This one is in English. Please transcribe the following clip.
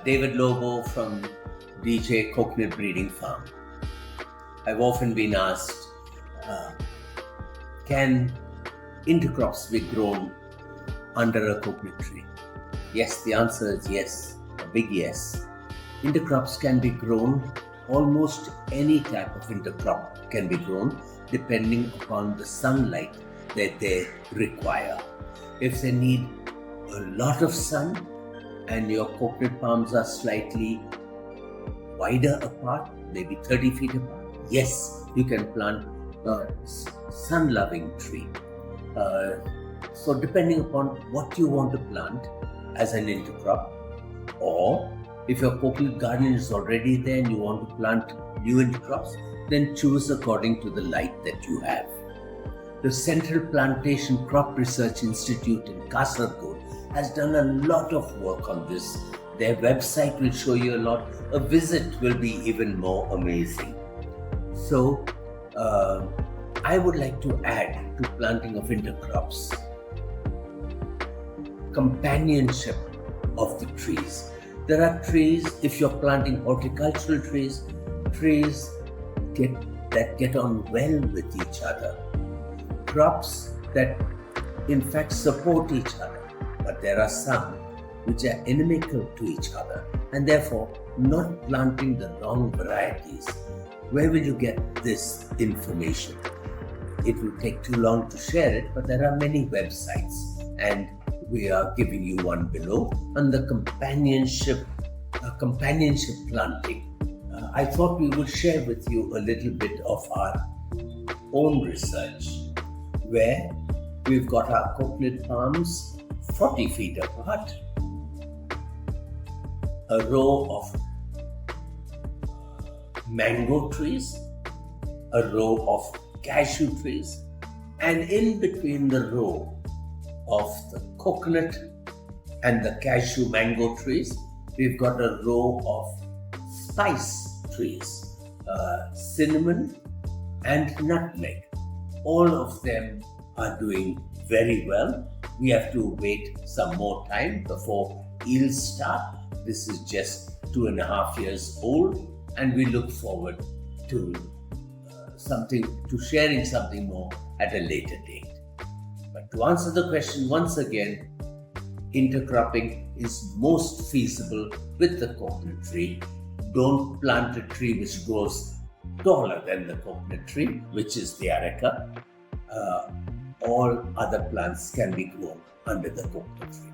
David Lobo from Deejay Coconut Breeding Farm. I've often been asked, can intercrops be grown under a coconut tree? Yes, the answer is yes, a big yes. Intercrops can be grown, almost any type of intercrop can be grown depending upon the sunlight that they require. If they need a lot of sun and your coconut palms are slightly wider apart, maybe 30 feet apart, yes, you can plant a sun-loving tree. So depending upon what you want to plant as an intercrop, or if your coconut garden is already there and you want to plant new intercrops, then choose according to the light that you have. The Central Plantation Crop Research Institute in Kasaragod has done a lot of work on this. Their website will show you a lot. A visit will be even more amazing. So, I would like to add to planting of intercrops companionship of the trees. There are trees, if you're planting horticultural trees that get on well with each other. Crops that in fact support each other, but there are some which are inimical to each other, and therefore not planting the wrong varieties. Where will you get this information? It will take too long to share it, but there are many websites, and we are giving you one below on the companionship planting. I thought we would share with you a little bit of our own research, where we've got our coconut palms 40 feet apart, a row of mango trees, a row of cashew trees, and in between the row of the coconut and the cashew mango trees, we've got a row of spice trees, cinnamon and nutmeg. All of them are doing very well. We have to wait some more time before yields start. This is just 2.5 years old, and we look forward to sharing something more at a later date. But to answer the question once again, intercropping is most feasible with the coconut tree. Don't plant a tree which grows taller than the coconut tree, which is the areca. All other plants can be grown under the coconut tree.